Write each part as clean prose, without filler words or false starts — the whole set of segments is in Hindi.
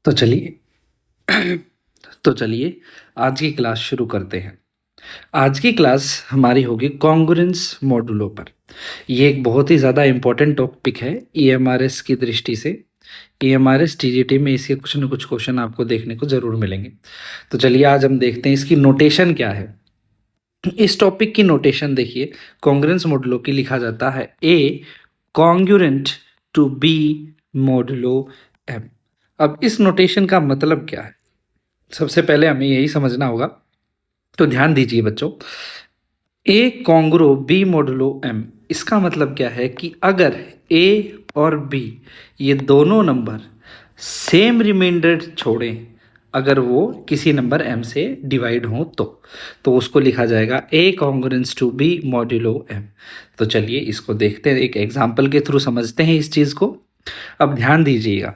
तो चलिए तो चलिए आज की क्लास शुरू करते हैं। आज की क्लास हमारी होगी कॉन्ग्रुएंस मॉडुलो पर। ये एक बहुत ही ज़्यादा इम्पोर्टेंट टॉपिक है ईएमआरएस की दृष्टि से। ईएमआरएस टीजीटी में इसके कुछ न कुछ क्वेश्चन आपको देखने को ज़रूर मिलेंगे। तो चलिए आज हम देखते हैं इसकी नोटेशन क्या है। इस टॉपिक की नोटेशन देखिए, कॉन्ग्रुएंस मॉडुलो की लिखा जाता है A congruent to B modulo M. अब इस नोटेशन का मतलब क्या है, सबसे पहले हमें यही समझना होगा। तो ध्यान दीजिए बच्चों, ए कॉन्ग्रो बी मॉडुलो एम, इसका मतलब क्या है कि अगर ए और बी ये दोनों नंबर सेम रिमाइंडर छोड़ें, अगर वो किसी नंबर m से डिवाइड हों तो उसको लिखा जाएगा A congruence to B modulo m। तो चलिए इसको देखते हैं, एक एग्जाम्पल के थ्रू समझते हैं इस चीज़ को। अब ध्यान दीजिएगा,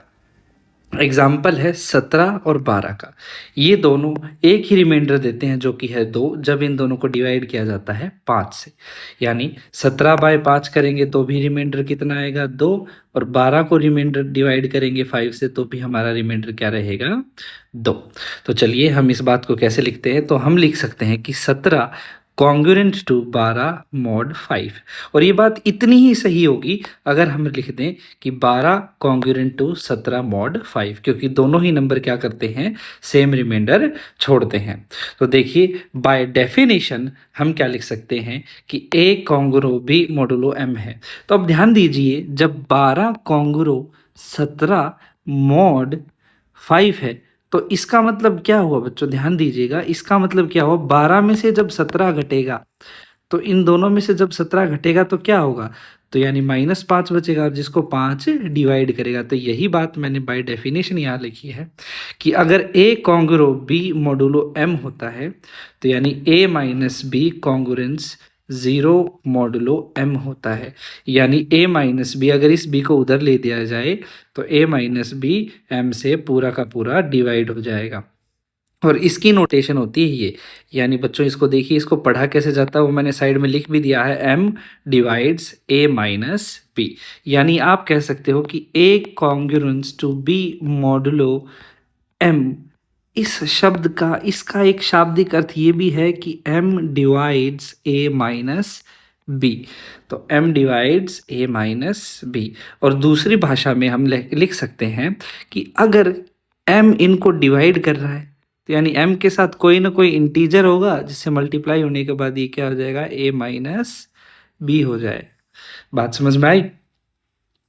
एग्जाम्पल है 17 और 12 का। ये दोनों एक ही रिमाइंडर देते हैं जो कि है 2, जब इन दोनों को डिवाइड किया जाता है 5 से। यानी 17/5 करेंगे तो भी रिमाइंडर कितना आएगा 2, और 12 को रिमाइंडर डिवाइड करेंगे 5 से तो भी हमारा रिमाइंडर क्या रहेगा 2। तो चलिए हम इस बात को कैसे लिखते हैं, तो हम लिख सकते हैं कि 17 कॉन्ग्रुएंट टू 12 मॉड 5। और ये बात इतनी ही सही होगी अगर हम लिख दें कि 12 कॉन्ग्रुएंट टू 17 मॉड 5, क्योंकि दोनों ही नंबर क्या करते हैं, सेम रिमाइंडर छोड़ते हैं। तो देखिए बाय डेफिनेशन हम क्या लिख सकते हैं कि ए कॉन्ग्रो बी मॉडुलो एम है। तो अब ध्यान दीजिए, जब 12 कॉन्ग्रो 17 मॉड 5 है तो इसका मतलब क्या हुआ बच्चों, ध्यान दीजिएगा, इसका मतलब क्या हुआ, 12 में से जब 17 घटेगा तो इन दोनों में से जब 17 घटेगा तो क्या होगा, तो यानी -5 बचेगा, और जिसको 5 डिवाइड करेगा। तो यही बात मैंने बाय डेफिनेशन यहाँ लिखी है कि अगर A congruent B modulo M होता है तो यानी A minus B congruence 0 modulo M होता है। यानी ए माइनस बी, अगर इस बी को उधर ले दिया जाए तो ए माइनस बी एम से पूरा का पूरा डिवाइड हो जाएगा। और इसकी नोटेशन होती है ये, यानी बच्चों इसको देखिए, इसको पढ़ा कैसे जाता है वो मैंने साइड में लिख भी दिया है, m divides a minus B. यानी आप कह सकते हो कि a congruence to b modulo m, इस शब्द का, इसका एक शाब्दिक अर्थ ये भी है कि m divides a minus B. तो m divides a minus B. और दूसरी भाषा में हम लिख सकते हैं कि अगर m इनको डिवाइड कर रहा है तो यानी m के साथ कोई ना कोई इंटीजर होगा जिससे मल्टीप्लाई होने के बाद ये क्या हो जाएगा, a माइनस बी हो जाए। बात समझ में आई?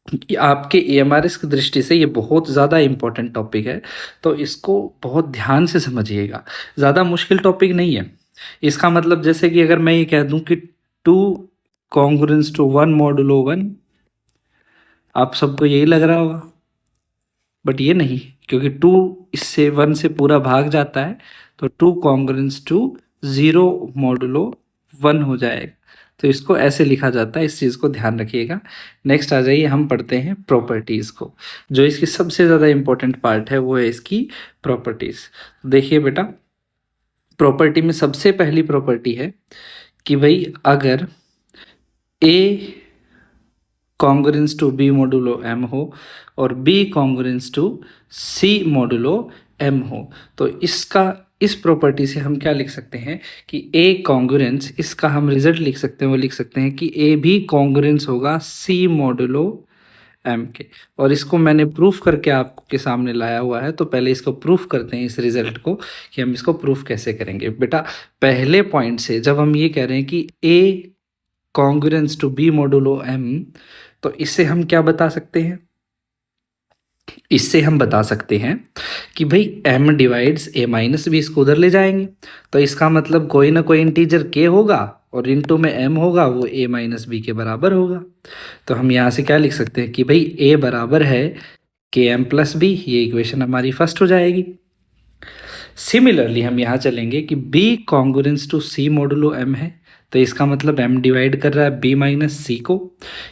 कि आपके एएमआरएस की दृष्टि से ये बहुत ज़्यादा इम्पोर्टेंट टॉपिक है, तो इसको बहुत ध्यान से समझिएगा। ज़्यादा मुश्किल टॉपिक नहीं है। इसका मतलब जैसे कि अगर मैं ये कह दूं कि 2 कॉन्ग्रुएंस टू 1 मॉडुलो 1, आप सबको यही लग रहा होगा, बट ये नहीं, क्योंकि 2 इससे 1 से पूरा भाग जाता है, तो 2 कॉन्ग्रुएंस टू 0 मॉडुलो 1 हो जाएगा। तो इसको ऐसे लिखा जाता है, इस चीज़ को ध्यान रखिएगा। नेक्स्ट आ जाइए, हम पढ़ते हैं प्रॉपर्टीज़ को। जो इसकी सबसे ज़्यादा इम्पोर्टेंट पार्ट है वो है इसकी प्रॉपर्टीज़। देखिए बेटा, प्रॉपर्टी में सबसे पहली प्रॉपर्टी है कि भाई अगर A congruence to B modulo M हो और B congruence to C modulo M हो, तो इसका, इस प्रॉपर्टी से हम क्या लिख सकते हैं कि ए कॉन्ग्रुएंस, इसका हम रिजल्ट लिख सकते हैं, वो लिख सकते हैं कि ए भी कॉन्ग्रुएंस होगा सी मॉडुलो एम के। और इसको मैंने प्रूफ करके आपके सामने लाया हुआ है, तो पहले इसको प्रूफ करते हैं, इस रिजल्ट को, कि हम इसको प्रूफ कैसे करेंगे। बेटा पहले पॉइंट से जब हम ये कह रहे हैं कि A congruence to B modulo M, तो इससे हम क्या बता सकते हैं, इससे हम बता सकते हैं कि भाई m divides a minus B, इसको उधर ले जाएंगे तो इसका मतलब कोई ना कोई इंटीजर k होगा और इनटू में m होगा, वो a माइनस बी के बराबर होगा। तो हम यहाँ से क्या लिख सकते हैं कि भाई a बराबर है km प्लस बी, ये इक्वेशन हमारी फर्स्ट हो जाएगी। सिमिलरली हम यहाँ चलेंगे कि b congruence to c modulo m है, तो इसका मतलब m डिवाइड कर रहा है b माइनस सी को।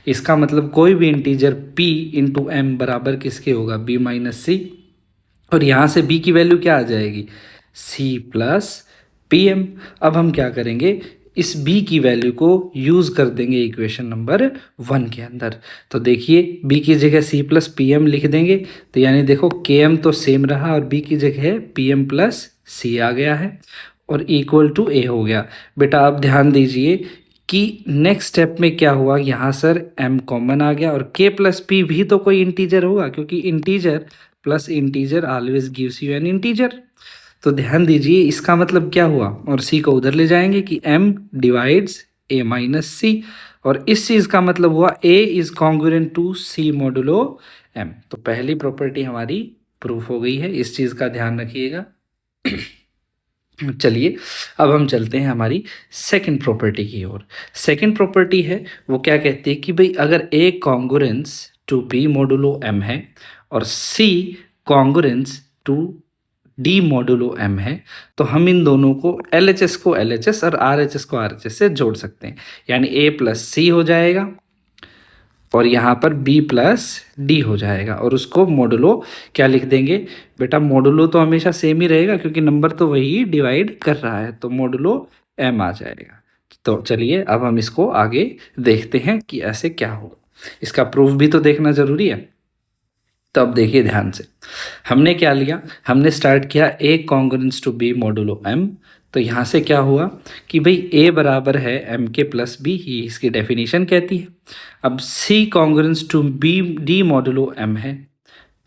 इसका मतलब कोई भी इंटीजर p इंटू एम बराबर किसके होगा, b माइनस सी। और यहाँ से b की वैल्यू क्या आ जाएगी, c प्लस पी एम। अब हम क्या करेंगे, इस b की वैल्यू को यूज़ कर देंगे इक्वेशन नंबर 1 के अंदर। तो देखिए b की जगह c प्लस पी एम लिख देंगे, तो यानी देखो के एम तो सेम रहा और b की जगह पी एम प्लस सी आ गया है और इक्वल टू a हो गया। बेटा आप ध्यान दीजिए कि नेक्स्ट स्टेप में क्या हुआ, यहाँ सर m कॉमन आ गया और k प्लस पी भी तो कोई इंटीजर होगा, क्योंकि integer plus integer always gives you N integer. तो ध्यान दीजिए इसका मतलब क्या हुआ, और c को उधर ले जाएंगे कि m divides a minus C, और इस चीज़ का मतलब हुआ a is congruent to c modulo m। तो पहली प्रॉपर्टी हमारी प्रूफ हो गई है, इस चीज़ का ध्यान रखिएगा। चलिए अब हम चलते हैं हमारी सेकंड प्रॉपर्टी की ओर। सेकंड प्रॉपर्टी है वो क्या कहती है कि भाई अगर a congruence to b modulo m है और c congruence to d modulo m है, तो हम इन दोनों को LHS को LHS और RHS को RHS से जोड़ सकते हैं, यानी a प्लस सी हो जाएगा और यहाँ पर b प्लस डी हो जाएगा, और उसको मॉडुलो क्या लिख देंगे बेटा, मॉडुलो तो हमेशा सेम ही रहेगा क्योंकि नंबर तो वही डिवाइड कर रहा है, तो मॉडुलो m आ जाएगा। तो चलिए अब हम इसको आगे देखते हैं कि ऐसे क्या होगा, इसका प्रूफ भी तो देखना ज़रूरी है। तो अब देखिए ध्यान से, हमने क्या लिया, हमने स्टार्ट किया a congruence to b modulo m। तो यहाँ से क्या हुआ कि भाई a बराबर है m के प्लस b, ये इसकी डेफिनेशन कहती है। अब c congruence to b d modulo m है,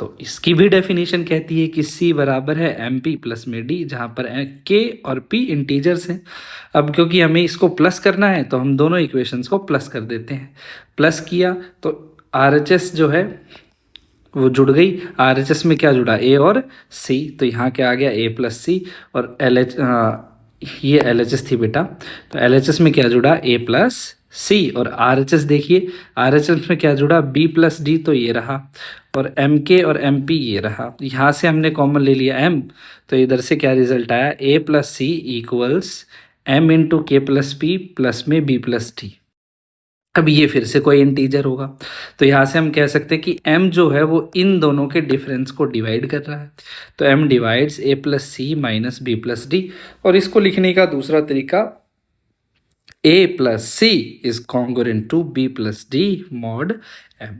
तो इसकी भी डेफिनेशन कहती है कि c बराबर है एम पी प्लस में d, जहाँ पर k और p इंटीजर्स हैं। अब क्योंकि हमें इसको प्लस करना है तो हम दोनों इक्वेशंस को प्लस कर देते हैं। प्लस किया तो RHS जो है वो जुड़ गई, RHS में क्या जुड़ा, a और c, तो यहाँ क्या आ गया a प्लस सी, और ये LHS थी बेटा, तो LHS में क्या जुड़ा a प्लस सी, और RHS देखिए RHS में क्या जुड़ा b प्लस डी, तो ये रहा, और MK और MP ये रहा। यहाँ से हमने कॉमन ले लिया m, तो इधर से क्या रिजल्ट आया, a plus C equals m into K plus P plus में b प्लस डी। अब ये फिर से कोई इंटीजर होगा, तो यहाँ से हम कह सकते हैं कि m जो है वो इन दोनों के डिफरेंस को डिवाइड कर रहा है, तो m divides a plus C minus B plus D. और इसको लिखने का दूसरा तरीका, a plus C is congruent to b plus D mod m।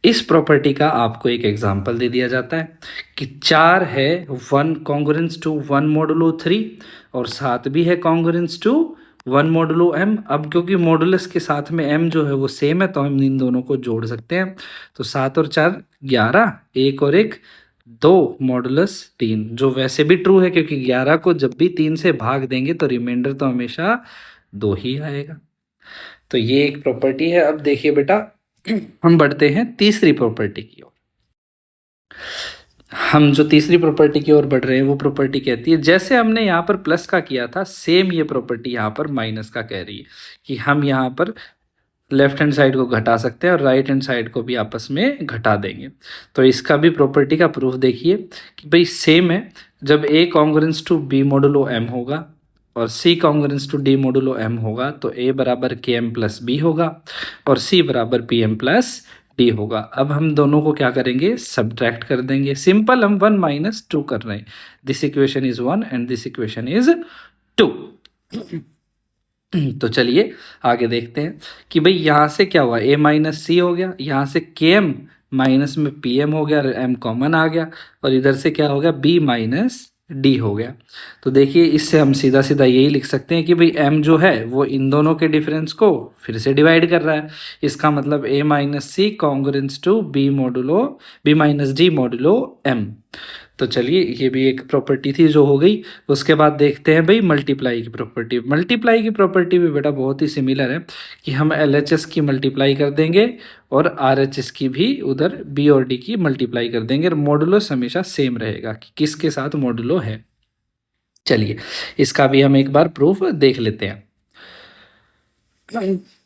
इस प्रॉपर्टी का आपको एक एग्जांपल दे दिया जाता है कि 4 है 1 कॉन्ग्रुएंस टू 1 मॉडुलो 3 और 7 भी है कॉन्ग्रुएंस टू 1 मॉडुलो m। अब क्योंकि मॉडुलस के साथ में m जो है वो सेम है, तो हम इन दोनों को जोड़ सकते हैं। तो 7 और 4 11, 1 और 1 2 मॉडुलस 3, जो वैसे भी ट्रू है क्योंकि 11 को जब भी 3 से भाग देंगे तो रिमाइंडर तो हमेशा 2 ही आएगा। तो ये एक प्रॉपर्टी है। अब देखिए बेटा हम बढ़ते हैं तीसरी प्रॉपर्टी की ओर। हम जो तीसरी प्रॉपर्टी की ओर बढ़ रहे हैं वो प्रॉपर्टी कहती है, जैसे हमने यहाँ पर प्लस का किया था सेम ये प्रॉपर्टी यहाँ पर माइनस का कह रही है कि हम यहाँ पर लेफ्ट हैंड साइड को घटा सकते हैं और राइट हैंड साइड को भी आपस में घटा देंगे। तो इसका भी प्रॉपर्टी का प्रूफ देखिए कि भाई सेम है, जब a congruence to b modulo m होगा और c congruence to d modulo m होगा, तो a बराबर के एम प्लस बी होगा और c बराबर पी एम प्लस डी होगा। अब हम दोनों को क्या करेंगे, सब्ट्रैक्ट कर देंगे। सिंपल, हम 1 माइनस 2 कर रहे हैं। This equation is 1 and this equation is 2। तो चलिए आगे देखते हैं कि भाई यहाँ से क्या हुआ, a माइनस सी हो गया, यहाँ से के एम माइनस में पी एम हो गया, m कॉमन आ गया, और इधर से क्या हो गया, b माइनस डी हो गया। तो देखिए इससे हम सीधा सीधा यही लिख सकते हैं कि भाई m जो है वो इन दोनों के डिफरेंस को फिर से डिवाइड कर रहा है। इसका मतलब a minus C congruence to b minus D modulo m। तो चलिए ये भी एक प्रॉपर्टी थी जो हो गई। उसके बाद देखते हैं भाई मल्टीप्लाई की प्रॉपर्टी। मल्टीप्लाई की प्रॉपर्टी भी बेटा बहुत ही सिमिलर है कि हम LHS की मल्टीप्लाई कर देंगे और RHS की भी उधर B और D की मल्टीप्लाई कर देंगे, और मॉडुलस हमेशा सेम रहेगा कि किसके साथ मॉडुलो है। चलिए इसका भी हम एक बार प्रूफ देख लेते हैं।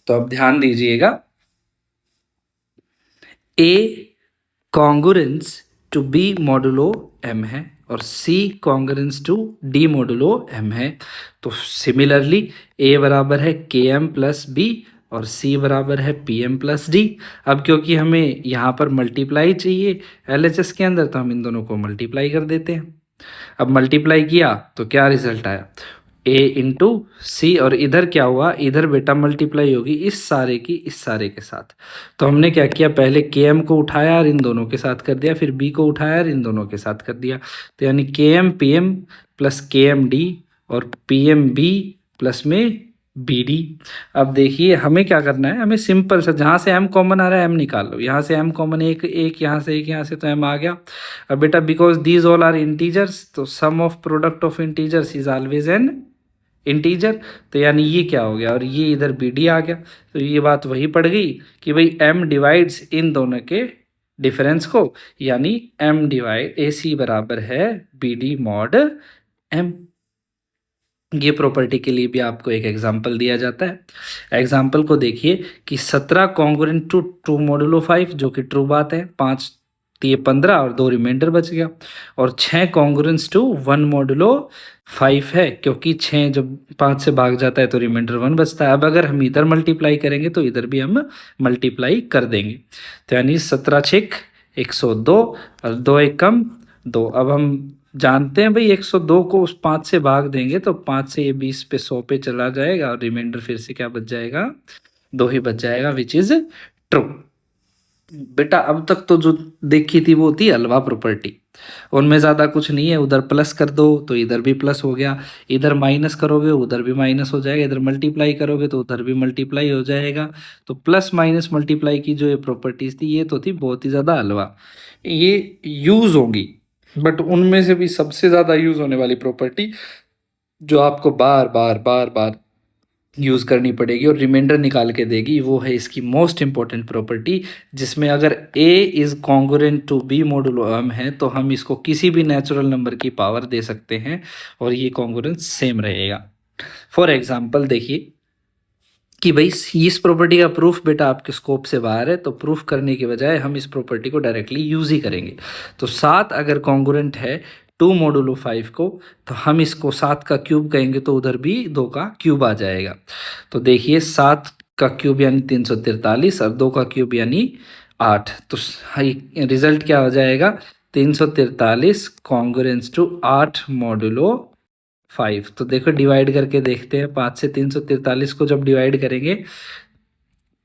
तो अब ध्यान दीजिएगा, A congruence to b modulo m है और c congruence to d modulo m है। तो सिमिलरली a बराबर है के एम प्लस बी और c बराबर है पी एम प्लस डी। अब क्योंकि हमें यहाँ पर मल्टीप्लाई चाहिए LHS के अंदर, तो हम इन दोनों को मल्टीप्लाई कर देते हैं। अब मल्टीप्लाई किया तो क्या रिजल्ट आया, ए इंटू सी, और इधर क्या हुआ, इधर बेटा मल्टीप्लाई होगी इस सारे की इस सारे के साथ। तो हमने क्या किया, पहले के एम को उठाया और इन दोनों के साथ कर दिया, फिर बी को उठाया और इन दोनों के साथ कर दिया। तो यानी के एम पी एम प्लस के एम डी और पी एम बी प्लस में बी डी। अब देखिए हमें क्या करना है, हमें सिंपल सा, जहाँ से एम कॉमन आ रहा है एम निकाल लो, यहाँ से एम कॉमन एक एक, यहाँ से एक, यहाँ से, तो एम आ गया। अब बेटा because these all are integers, तो sum of product of integers is always an integer. तो यानी ये क्या हो गया, और ये इधर बी डी आ गया। तो ये बात वही पड़ गई कि भाई एम डिवाइड्स इन दोनों के डिफरेंस को, यानी एम डिवाइड ए सी बराबर है बी डी मॉड एम। ये प्रॉपर्टी के लिए भी आपको एक एग्जांपल दिया जाता है। एग्जांपल को देखिए कि 17 कॉन्ग्रुएंट टू 2 मॉडुलो 5, जो कि ट्रू बात है, 5 ये 15 और 2 रिमाइंडर बच गया, और 6 कॉन्ग्रुएंट्स टू 1 मॉडुलो 5 है, क्योंकि 6 जब 5 से भाग जाता है तो रिमाइंडर 1 बचता है। अब अगर हम इधर मल्टीप्लाई करेंगे तो इधर भी हम मल्टीप्लाई कर देंगे, तो यानी 17 छिक 102 और 2 एक कम 2। अब हम जानते हैं भाई 102 को उस 5 से भाग देंगे तो 5 से ये 20 पे 100 पे चला जाएगा, और रिमाइंडर फिर से क्या बच जाएगा, 2 ही बच जाएगा, विच इज ट्रू। बेटा अब तक तो जो देखी थी वो थी हलवा प्रॉपर्टी, उनमें ज़्यादा कुछ नहीं है। उधर प्लस कर दो तो इधर भी प्लस हो गया, इधर माइनस करोगे उधर भी माइनस हो जाएगा, इधर मल्टीप्लाई करोगे तो उधर भी मल्टीप्लाई हो जाएगा। तो प्लस माइनस मल्टीप्लाई की जो ये प्रॉपर्टीज़ थी ये तो थी बहुत ही ज़्यादा हलवा, ये यूज़ होंगी। बट उनमें से भी सबसे ज़्यादा यूज़ होने वाली प्रॉपर्टी जो आपको बार बार बार बार यूज़ करनी पड़ेगी और रिमाइंडर निकाल के देगी, वो है इसकी मोस्ट इंपॉर्टेंट प्रॉपर्टी, जिसमें अगर a is congruent to b modulo m है तो हम इसको किसी भी नेचुरल नंबर की पावर दे सकते हैं और ये कॉन्ग्रुएंस सेम रहेगा। फॉर एग्जांपल देखिए कि भाई इस प्रॉपर्टी का प्रूफ बेटा आपके स्कोप से बाहर है, तो प्रूफ करने के बजाय हम इस प्रॉपर्टी को डायरेक्टली यूज ही करेंगे। तो 7 अगर कॉन्ग्रुएंट है 2 मॉडुलो 5 को, तो हम इसको 7 का क्यूब कहेंगे तो उधर भी 2 का क्यूब आ जाएगा। तो देखिए 7 का क्यूब यानी 343 और 2 का क्यूब यानी 8, तो रिजल्ट क्या हो जाएगा, 343 कॉन्ग्रुएंस टू 8 मॉडुलो 5। तो देखो डिवाइड करके देखते हैं, 5 से 343 को जब डिवाइड करेंगे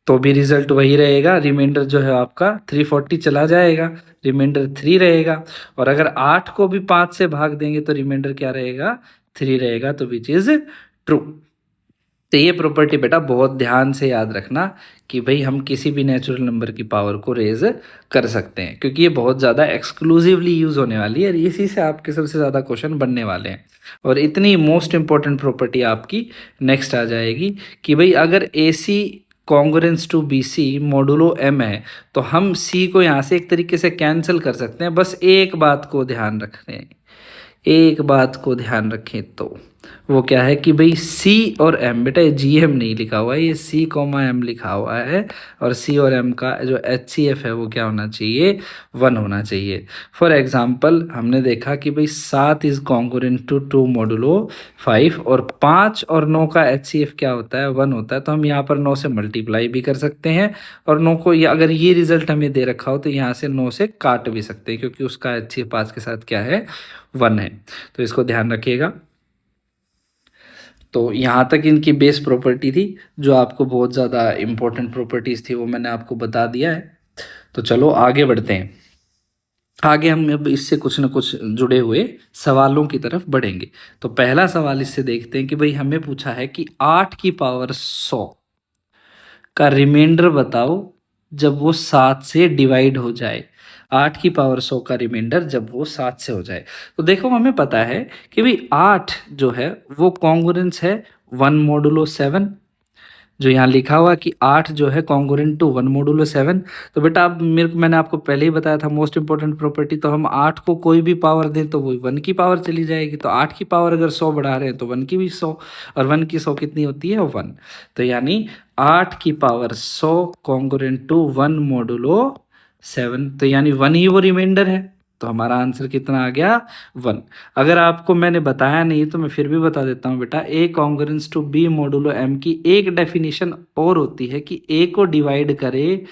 तो भी रिजल्ट वही रहेगा, रिमाइंडर जो है आपका 340 चला जाएगा, रिमाइंडर 3 रहेगा। और अगर 8 को भी 5 से भाग देंगे तो रिमाइंडर क्या रहेगा, 3 रहेगा, तो विच इज ट्रू। तो ये प्रॉपर्टी बेटा बहुत ध्यान से याद रखना कि भाई हम किसी भी नेचुरल नंबर की पावर को रेज कर सकते हैं, क्योंकि ये बहुत ज़्यादा एक्सक्लूसिवली यूज़ होने वाली है और इसी से आपके सबसे ज़्यादा क्वेश्चन बनने वाले हैं। और इतनी मोस्ट इंपॉर्टेंट प्रॉपर्टी आपकी नेक्स्ट आ जाएगी कि भाई अगर A C congruence to B C modulo M है तो हम सी को यहाँ से एक तरीके से कैंसिल कर सकते हैं। बस एक बात को ध्यान रखें, एक बात को ध्यान रखें, तो वो क्या है कि भाई सी और एम, बेटा ये जी एम नहीं लिखा हुआ है, ये सी कॉमा एम लिखा हुआ है, और सी और एम का जो एच सी एफ है वो क्या होना चाहिए, 1 होना चाहिए। फॉर एग्जांपल हमने देखा कि भाई 7 इज कॉन्ग्रुएंट टू 2 मॉडुलो 5 और 5 और 9 का एच सी एफ क्या होता है, 1 होता है। तो हम यहाँ पर 9 से मल्टीप्लाई भी कर सकते हैं और 9 को अगर ये रिजल्ट हमें दे रखा हो तो यहाँ से 9 से काट भी सकते हैं, क्योंकि उसका एच सी एफ 5 के साथ क्या है, 1 है। तो इसको ध्यान रखिएगा। तो यहाँ तक इनकी बेस प्रॉपर्टी थी, जो आपको बहुत ज़्यादा इम्पोर्टेंट प्रॉपर्टीज़ थी वो मैंने आपको बता दिया है। तो चलो आगे बढ़ते हैं। आगे हम अब इससे कुछ ना कुछ जुड़े हुए सवालों की तरफ बढ़ेंगे। तो पहला सवाल इससे देखते हैं कि भाई हमें पूछा है कि 8 की पावर 100 का रिमाइंडर बताओ जब वो 7 से डिवाइड हो जाए। 8 की पावर 100 का रिमाइंडर जब वो 7 से हो जाए। तो देखो हमें पता है कि भाई 8 जो है वो कॉन्ग्रुएंस है 1 मॉडुलो 7, जो यहाँ लिखा हुआ कि 8 जो है कॉन्ग्रुएंट टू 1 मॉडुलो 7। तो बेटा अब मैंने आपको पहले ही बताया था मोस्ट इंपॉर्टेंट प्रॉपर्टी, तो हम 8 को कोई भी पावर दें तो वो 1 की पावर चली जाएगी। तो 8 की पावर अगर 100 बढ़ा रहे हैं तो 1 की भी 100, और 1 की 100 कितनी होती है, 1। तो यानी 8 की पावर 100 कॉन्ग्रुएंट टू 1 मॉडुलो 7, तो यानी 1 ही वो रिमाइंडर है। तो हमारा आंसर कितना आ गया, 1। अगर आपको मैंने बताया नहीं तो मैं फिर भी बता देता हूँ बेटा, A congruence to B modulo M की एक डेफिनेशन और होती है कि ए को डिवाइड करे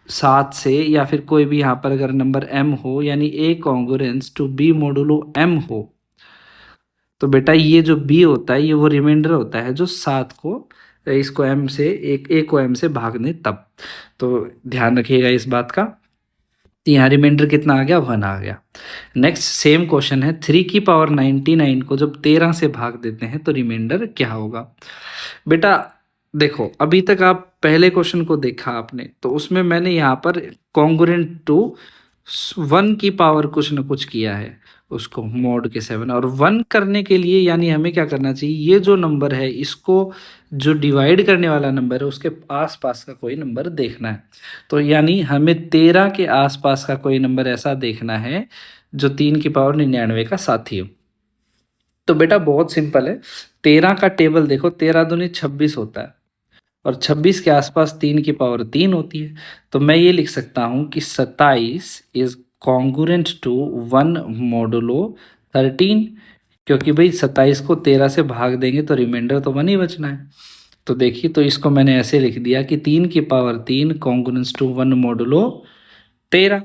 7 से, या फिर कोई भी यहाँ पर अगर नंबर एम हो, यानी A congruence to B modulo M हो, तो बेटा ये जो बी होता है ये वो रिमाइंडर होता है जो 7 को इसको एम से एक को एम से भागने तब। तो ध्यान रखिएगा इस बात का। तो यहाँ रिमाइंडर कितना आ गया, 1 आ गया। नेक्स्ट सेम क्वेश्चन है, 3 की पावर 99 को जब 13 से भाग देते हैं तो रिमाइंडर क्या होगा। बेटा देखो, अभी तक आप पहले क्वेश्चन को देखा आपने, तो उसमें मैंने यहाँ पर कॉन्ग्रुएंट टू 1 की पावर कुछ न कुछ किया है, उसको मॉड के 7। और 1 करने के लिए यानी हमें क्या करना चाहिए, ये जो नंबर है इसको जो डिवाइड करने वाला नंबर है उसके आसपास का कोई नंबर देखना है। तो यानी हमें 13 के आसपास का कोई नंबर ऐसा देखना है जो 3 की पावर 99 का साथी हो। तो बेटा बहुत सिंपल है, 13 का टेबल देखो, 13 दूनी 26 होता है और 26 के आसपास 3 की पावर 3 होती है। तो मैं ये लिख सकता हूँ कि 27 इज कॉन्ग्रुएंट टू 1 मोडुलो 13, क्योंकि भाई 27 को 13 से भाग देंगे तो रिमाइंडर तो 1 ही बचना है। तो देखिए, तो इसको मैंने ऐसे लिख दिया कि 3 की पावर 3 कॉन्ग्रुएंट टू 1 मोडुलो 13।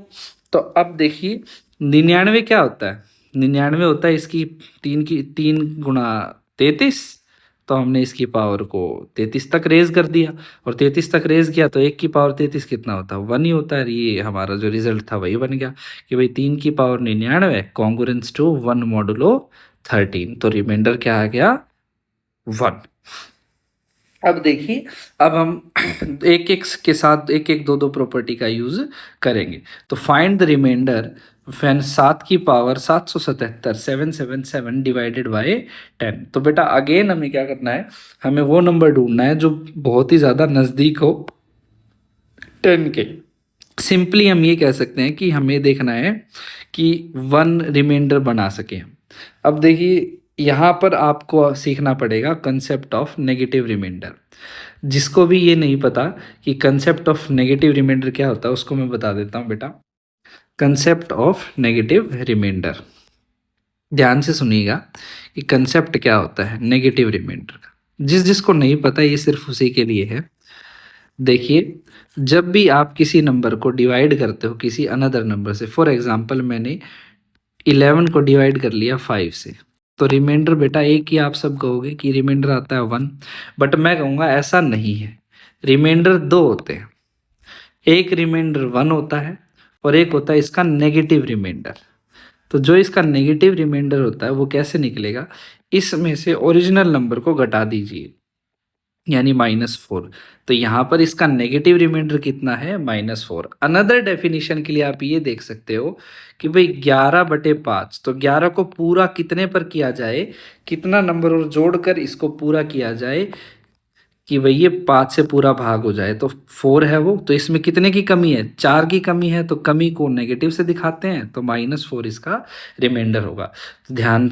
तो अब देखिए 99 क्या होता है, 99 होता है इसकी 3 तो हमने इसकी पावर को 33 तक रेज कर दिया, और 33 तक रेज किया तो 1 की पावर 33 कितना होता है, 1 ही होता है। ये हमारा जो रिजल्ट था वही बन गया कि भाई 3 की पावर 99 कॉन्ग्रुएंट टू 1 मॉडुलो 13। तो रिमाइंडर क्या आ गया, 1। अब देखिए, अब हम एक एक के साथ एक एक दो दो प्रॉपर्टी का यूज करेंगे। तो फाइंड द रिमाइंडर व्हेन 7 की पावर 777 777 डिवाइडेड बाय 10। तो बेटा अगेन हमें क्या करना है, हमें वो नंबर ढूंढना है जो बहुत ही ज़्यादा नज़दीक हो 10 के। सिंपली हम ये कह सकते हैं कि हमें देखना है कि 1 रिमाइंडर बना सके हम। अब देखिए यहाँ पर आपको सीखना पड़ेगा कंसेप्ट ऑफ नेगेटिव रिमाइंडर। जिसको भी ये नहीं पता कि कंसेप्ट ऑफ नेगेटिव रिमाइंडर क्या होता है उसको मैं बता देता हूँ बेटा। कंसेप्ट ऑफ नेगेटिव रिमाइंडर, ध्यान से सुनिएगा कि कंसेप्ट क्या होता है नेगेटिव रिमाइंडर का। जिस जिसको नहीं पता ये सिर्फ उसी के लिए है। देखिए, जब भी आप किसी नंबर को डिवाइड करते हो किसी अनदर नंबर से, फॉर एग्जांपल मैंने 11 को डिवाइड कर लिया 5 से, तो रिमाइंडर बेटा एक ही आप सब कहोगे कि रिमाइंडर आता है 1। बट मैं कहूँगा ऐसा नहीं है, रिमाइंडर 2 होते हैं। एक रिमाइंडर 1 होता है और एक होता है इसका नेगेटिव रिमाइंडर। तो जो इसका नेगेटिव रिमाइंडर होता है वो कैसे निकलेगा, इसमें से ओरिजिनल नंबर को घटा दीजिए यानी -4। तो यहाँ पर इसका नेगेटिव रिमाइंडर कितना है, -4। अनदर डेफिनेशन के लिए आप ये देख सकते हो कि भाई 11/5, तो 11 को पूरा कितने पर किया जाए, कितना नंबर और जोड़कर इसको पूरा किया जाए कि भाई ये 5 से पूरा भाग हो जाए, तो 4 है वो। तो इसमें कितने की कमी है, 4 की कमी है, तो कमी को नेगेटिव से दिखाते हैं, तो -4 इसका रिमाइंडर होगा। तो ध्यान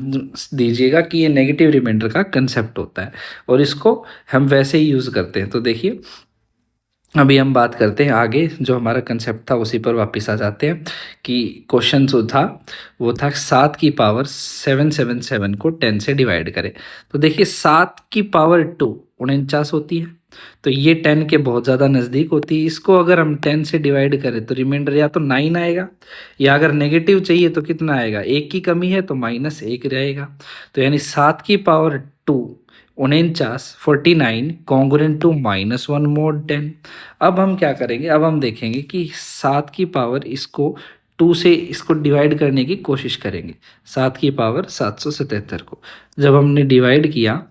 दीजिएगा कि ये नेगेटिव रिमाइंडर का कंसेप्ट होता है और इसको हम वैसे ही यूज़ करते हैं। तो देखिए, अभी हम बात करते हैं आगे, जो हमारा कंसेप्ट था उसी पर वापस आ जाते हैं कि क्वेश्चन जो था वो था 7 की पावर 777 को 10 से डिवाइड करें। तो देखिए 7 की पावर 2 49 होती है, तो ये 10 के बहुत ज़्यादा नज़दीक होती है। इसको अगर हम 10 से डिवाइड करें तो रिमाइंडर या तो 9 आएगा, या अगर नेगेटिव चाहिए तो कितना आएगा, 1 की कमी है तो -1 रहेगा। तो यानी 7 की पावर 2 49 49 कॉन्ग्रुएंट टू -1 mod 10। अब हम क्या करेंगे, अब हम देखेंगे कि 7 की पावर इसको 2 से इसको डिवाइड करने की कोशिश करेंगे। 7 की पावर 777 को जब हमने डिवाइड किया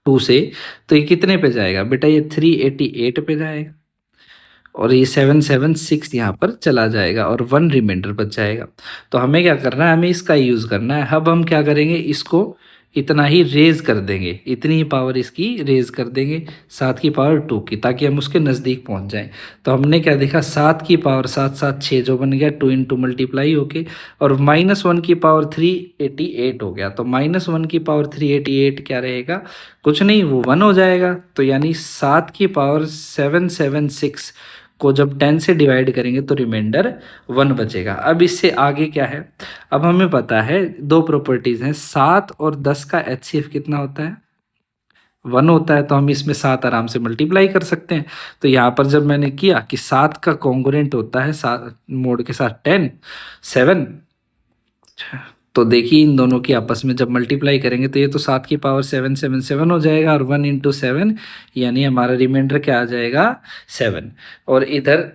2 से, तो ये कितने पे जाएगा बेटा, ये 388 पे जाएगा और ये 776 यहाँ पर चला जाएगा और 1 रिमाइंडर बच जाएगा। तो हमें क्या करना है, हमें इसका यूज़ करना है। अब हम क्या करेंगे, इसको इतना ही रेज कर देंगे, इतनी ही पावर इसकी रेज कर देंगे 7 की पावर 2 की, ताकि हम उसके नज़दीक पहुंच जाएं। तो हमने क्या देखा, 7 की पावर 7 7 6 जो बन गया 2 इंटू मल्टीप्लाई होके, और -1 की पावर 388 हो गया। तो -1 की पावर 388 क्या रहेगा, कुछ नहीं, वो 1 हो जाएगा। तो यानी 7 की पावर 776 को जब 10 से डिवाइड करेंगे तो रिमाइंडर 1 बचेगा। अब इससे आगे क्या है, अब हमें पता है दो प्रॉपर्टीज हैं, 7 और 10 का HCF कितना होता है, 1 होता है। तो हम इसमें 7 आराम से मल्टीप्लाई कर सकते हैं। तो यहाँ पर जब मैंने किया कि 7 का कॉन्ग्रुएंट होता है 7 मोड के साथ 10 7 तो देखिए इन दोनों की आपस में जब मल्टीप्लाई करेंगे तो ये तो 7 की पावर 777 हो जाएगा और 1 इंटू 7 यानी हमारा रिमाइंडर क्या आ जाएगा 7। और इधर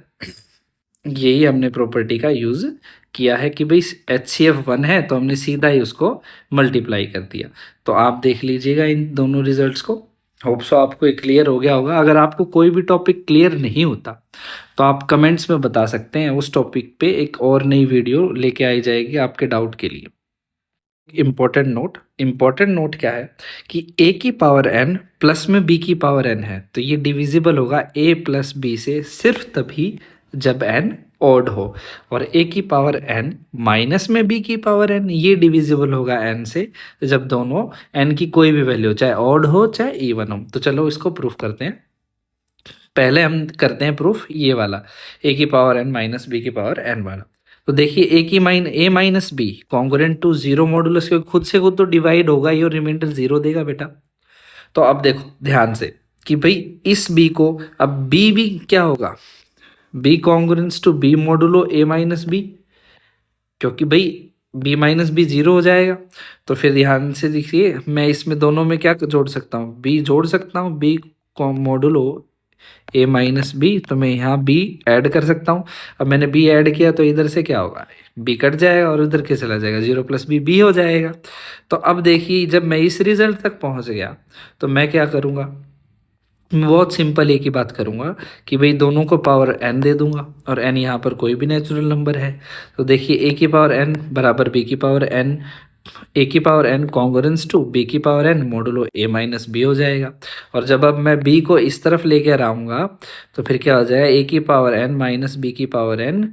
यही हमने प्रॉपर्टी का यूज़ किया है कि भाई HCF 1 है तो हमने सीधा ही उसको मल्टीप्लाई कर दिया। तो आप देख लीजिएगा इन दोनों रिजल्ट्स को। होप सो आपको ये क्लियर हो गया होगा। अगर आपको कोई भी टॉपिक क्लियर नहीं होता तो आप कमेंट्स में बता सकते हैं, उस टॉपिक पे एक और नई वीडियो लेके आई जाएगी आपके डाउट के लिए। इम्पोर्टेंट नोट क्या है कि a की पावर n प्लस में b की पावर n है तो ये डिविजिबल होगा a प्लस b से सिर्फ तभी जब n ऑड हो, और a की पावर n माइनस में b की पावर n ये डिविजिबल होगा n से जब दोनों n की कोई भी वैल्यू चाहे ऑड हो चाहे इवन हो। तो चलो इसको प्रूफ करते हैं। पहले हम करते हैं प्रूफ ये वाला a की पावर n माइनस b की पावर n वाला। तो देखिए a minus B congruent to zero modulus के खुद से खुद तो डिवाइड होगा ही और रिमाइंडर जीरो देगा बेटा। तो अब देखो ध्यान से कि भाई इस b को अब b क्या होगा, b congruents to b modulo a minus B, क्योंकि भाई b माइनस बी जीरो हो जाएगा। तो फिर ध्यान से देखिए मैं इसमें दोनों में क्या जोड़ सकता हूँ, b जोड़ सकता हूँ, b modulo a minus B, तो मैं यहाँ b ऐड कर सकता हूँ। अब मैंने b ऐड किया तो इधर से क्या होगा, b कट जाएगा और उधर के चला जाएगा, 0 प्लस बी हो जाएगा। तो अब देखिए जब मैं इस रिजल्ट तक पहुँच गया तो मैं क्या करूँगा, मैं बहुत सिंपल एक ही बात करूँगा कि भाई दोनों को पावर n दे दूंगा और n यहाँ पर कोई भी नेचुरल नंबर है। तो देखिए a की पावर n बराबर b की पावर n, a की power n congruence to b की power n modulo a minus B हो जाएगा। और जब अब मैं b को इस तरफ लेकर आऊँगा तो फिर क्या हो जाएगा, a की पावर n माइनस b की power n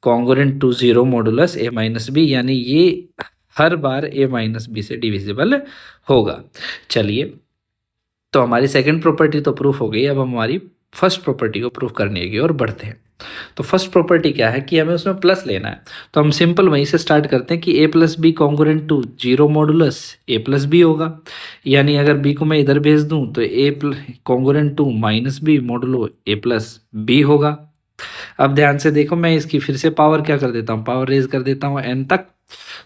congruent to zero modulus a minus B, यानी ये हर बार a माइनस बी से डिविजिबल होगा। चलिए तो हमारी सेकंड प्रॉपर्टी तो प्रूफ हो गई। अब हम हमारी फर्स्ट प्रॉपर्टी को प्रूफ करने की ओर बढ़ते हैं। तो फर्स्ट प्रॉपर्टी क्या है कि हमें उसमें प्लस लेना है। तो हम सिंपल वहीं से स्टार्ट करते हैं कि a plus B congruent to zero modulus a plus B होगा, यानी अगर b को मैं इधर भेज दूं तो a congruent to minus B modulo a plus B होगा। अब ध्यान से देखो मैं इसकी फिर से पावर क्या कर देता हूँ, पावर रेज कर देता हूँ n तक।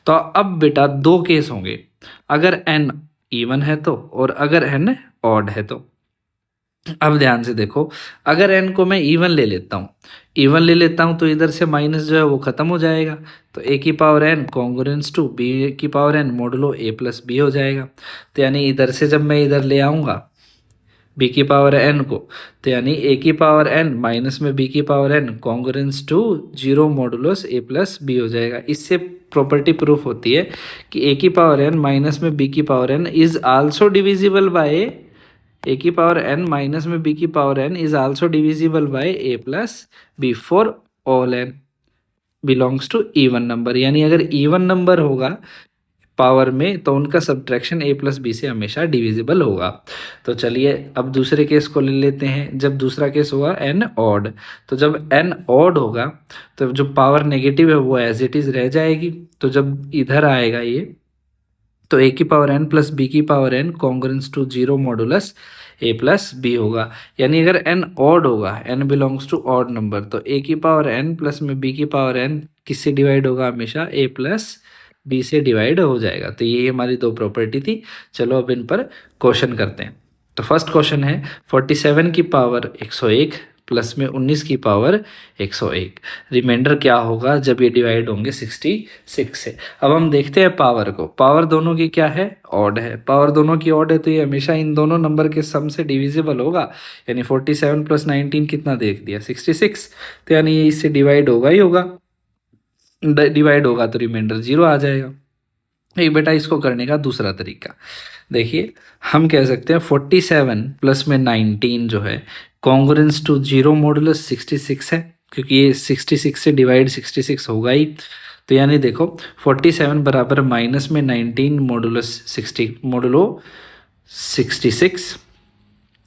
तो अब बेटा दो केस होंगे, अगर n इवन है तो, और अगर n ऑड है तो। अब ध्यान से देखो अगर n को मैं इवन ले लेता हूँ तो इधर से माइनस जो है वो खत्म हो जाएगा। तो a की power n congruence to b की power n modulo a plus B हो जाएगा। तो यानी इधर से जब मैं इधर ले आऊँगा b की पावर n को, तो यानी a की पावर n माइनस में b की power n congruence to zero modulus a plus B हो जाएगा। इससे प्रॉपर्टी प्रूफ होती है कि a की पावर n माइनस में b की power n is also divisible by a की पावर n माइनस में b की power n is also divisible by a plus B for all n belongs to even number. यानी अगर इवन नंबर होगा पावर में तो उनका सब्ट्रैक्शन a प्लस बी से हमेशा डिविजिबल होगा। तो चलिए अब दूसरे केस को ले लेते हैं। जब दूसरा केस होगा n ऑड, तो जब n ऑड होगा तो जो पावर नेगेटिव है वो एज इट इज रह जाएगी। तो जब इधर आएगा ये तो a की पावर n प्लस b की power n congruence to zero modulus a plus B होगा। यानी अगर n ऑड होगा, n belongs to odd number, तो a की पावर n प्लस में b की पावर n किससे डिवाइड होगा, हमेशा a प्लस बी से डिवाइड हो जाएगा। तो ये हमारी दो प्रॉपर्टी थी। चलो अब इन पर क्वेश्चन करते हैं। तो फर्स्ट क्वेश्चन है 47 की पावर 101 प्लस में 19 की पावर 101, रिमाइंडर क्या होगा जब ये डिवाइड होंगे 66 से। अब हम देखते हैं पावर को। पावर दोनों की क्या है, ऑड है। पावर दोनों की ऑड है तो ये हमेशा इन दोनों नंबर के सम से डिविजिबल होगा। यानी 47 प्लस 19 कितना देख दिया, 66। तो यानी ये इससे डिवाइड होगा ही होगा, डिवाइड होगा तो रिमाइंडर जीरो आ जाएगा। एक बेटा इसको करने का दूसरा तरीका देखिए, हम कह सकते हैं 47 प्लस में 19 जो है कॉन्ग्रुएंस टू जीरो मॉडुलस 66 है, क्योंकि ये 66 से डिवाइड 66 होगा ही। तो यानी देखो 47 बराबर माइनस में 19 मॉडुलस 60 मॉडुलो 66।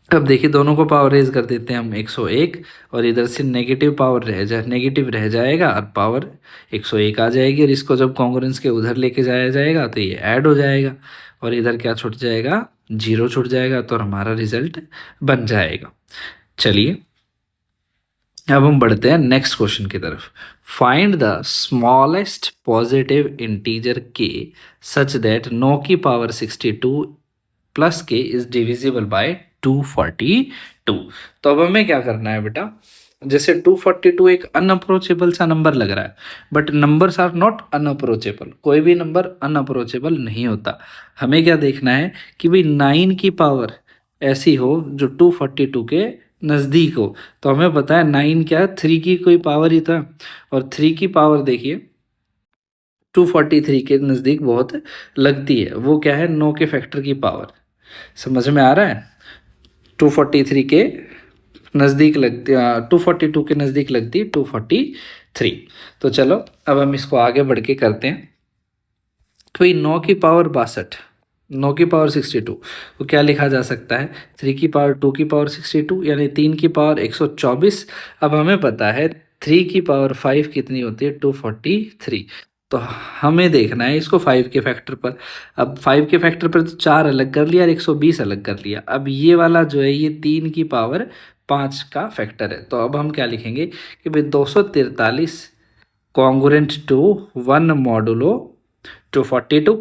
अब देखिए दोनों को पावर रेज कर देते हैं हम 101, और इधर से नेगेटिव रह जाएगा और पावर 101 आ जाएगी। और इसको जब कॉन्ग्रुएंस के उधर लेके जाया जाएगा तो ये ऐड हो जाएगा और इधर क्या छूट जाएगा, जीरो छूट जाएगा। तो हमारा रिजल्ट बन जाएगा। चलिए अब हम बढ़ते हैं नेक्स्ट क्वेश्चन की तरफ। Find the smallest positive integer के सच दैट 9 की पावर 62 प्लस के इज डिविजिबल बाय 242। तो अब हमें क्या करना है बेटा, जैसे 242 एक अनअप्रोचेबल सा नंबर लग रहा है, but numbers are not unapproachable, कोई भी नंबर अनअप्रोचेबल नहीं होता। हमें क्या देखना है कि भाई 9 की पावर ऐसी हो जो 242 के नज़दीक हो। तो हमें पता है 9 क्या है, 3 की कोई पावर ही था, और 3 की पावर देखिए 243 के नज़दीक बहुत लगती है। वो क्या है, 9 के फैक्टर की पावर। समझ में आ रहा है? 243 के नज़दीक लगती, 242 के नज़दीक लगती 243। तो चलो अब हम इसको आगे बढ़ के करते हैं। तो ये 9 की पावर 62, 9 की पावर 62, तो क्या लिखा जा सकता है, 3 की पावर 2 की पावर 62 यानी 3 की पावर 124। अब हमें पता है 3 की पावर 5 कितनी होती है, 243। तो हमें देखना है इसको 5 के फैक्टर पर। अब 5 के फैक्टर पर तो 4 अलग कर लिया और 120 अलग कर लिया। अब ये वाला जो है ये 3 की पावर 5 का फैक्टर है। तो अब हम क्या लिखेंगे कि भाई 243 कॉन्ग्रुएंट टू 1 मॉडुलो 242।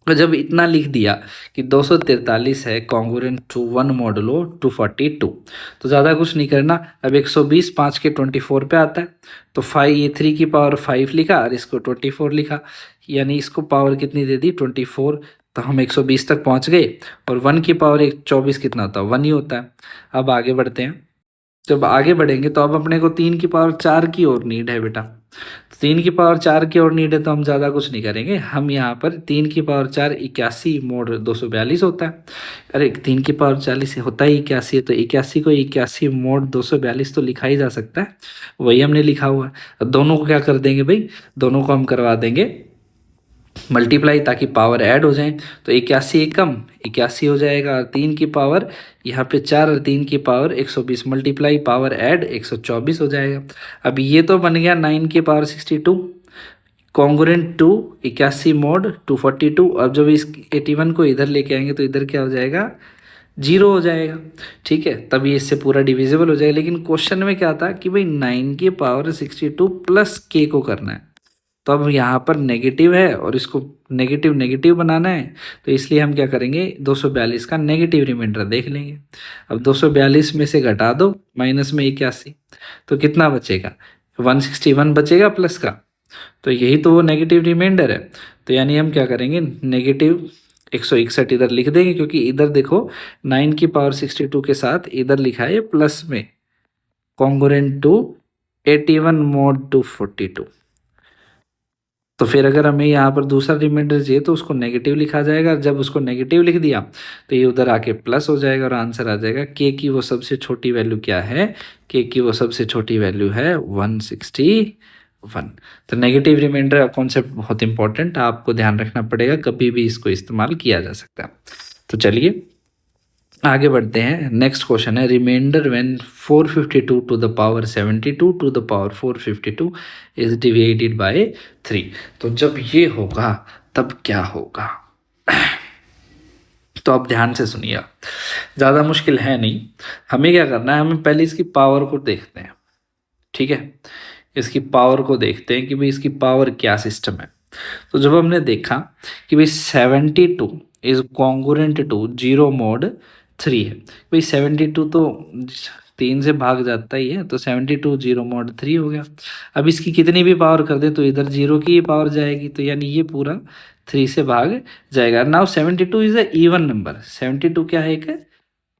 तो जब इतना लिख दिया कि 243 है कॉन्ग्रुएंट टू 1 मॉडुलो 242, तो ज़्यादा कुछ नहीं करना। अब 120 5 के 24 पे आता है, तो 5 ये 3 की पावर 5 लिखा और इसको 24 लिखा, यानी इसको पावर कितनी दे दी 24। तो हम 120 तक पहुंच गए, और 1 की पावर 124 कितना होता है, 1 ही होता है। अब आगे बढ़ते हैं। जब आगे बढ़ेंगे तो अब अपने को 3 की पावर 4 की ओर नीड है बेटा। 3 की पावर 4 की ओर नीड है, तो हम ज़्यादा कुछ नहीं करेंगे। हम यहाँ पर 3 की पावर 4 81 मोड 242 होता है। अरे 3 की पावर 40 होता ही 81 है, तो 81 को 81 मोड 242 तो लिखा ही जा सकता है, वही हमने लिखा हुआ है। अब दोनों को क्या कर देंगे भाई, दोनों को हम करवा देंगे मल्टीप्लाई, ताकि पावर ऐड हो जाए। तो 81 एकम 81 हो जाएगा, और 3 की पावर यहाँ पे 4 और 3 की पावर 120 मल्टीप्लाई पावर ऐड 124 हो जाएगा। अब ये तो बन गया 9 की पावर 62 कॉन्ग्रुएंट टू 81 मोड 242। अब जब इस 81 को इधर लेके आएंगे तो इधर क्या हो जाएगा, जीरो हो जाएगा। ठीक है, तभी इससे पूरा डिविजिबल हो जाएगा। लेकिन क्वेश्चन में क्या था कि भाई 9 की पावर 62 प्लस के को करना है। तो अब यहाँ पर नेगेटिव है और इसको नेगेटिव नेगेटिव बनाना है, तो इसलिए हम क्या करेंगे 242 का नेगेटिव रिमाइंडर देख लेंगे। अब 242 में से घटा दो माइनस में 81, तो कितना बचेगा, 161 बचेगा प्लस का। तो यही तो वो नेगेटिव रिमाइंडर है। तो यानी हम क्या करेंगे, नेगेटिव 161 इधर लिख देंगे, क्योंकि इधर देखो 9 की पावर 62 के साथ इधर लिखा है प्लस में कॉन्ग्रुएंट टू 81 मोड 242। तो फिर अगर हमें यहाँ पर दूसरा रिमाइंडर चाहिए तो उसको नेगेटिव लिखा जाएगा। जब उसको नेगेटिव लिख दिया तो ये उधर आके प्लस हो जाएगा, और आंसर आ जाएगा के की वो सबसे छोटी वैल्यू क्या है, के की वो सबसे छोटी वैल्यू है 161। तो नेगेटिव रिमाइंडर का कॉन्सेप्ट बहुत इंपॉर्टेंट, आपको ध्यान रखना पड़ेगा, कभी भी इसको इस्तेमाल किया जा सकता है। तो चलिए आगे बढ़ते हैं। नेक्स्ट क्वेश्चन है remainder when 452 to the power 72 to the power 452 is divided by 3। तो जब ये होगा तब क्या होगा, तो आप ध्यान से सुनिए, ज़्यादा मुश्किल है नहीं। हमें क्या करना है, हमें पहले इसकी पावर को देखते हैं। ठीक है, इसकी पावर को देखते हैं कि भाई इसकी पावर क्या सिस्टम है। तो जब हमने देखा कि भाई 72 इज कॉन्ग्रुएंट टू 0 मोड 3 है, भाई 72 तो 3 से भाग जाता ही है, तो 72 0 मोड 3 हो गया। अब इसकी कितनी भी पावर कर दे तो इधर 0 की ही पावर जाएगी, तो यानी ये पूरा 3 से भाग जाएगा। Now 72 is a even number, 72 क्या है, एक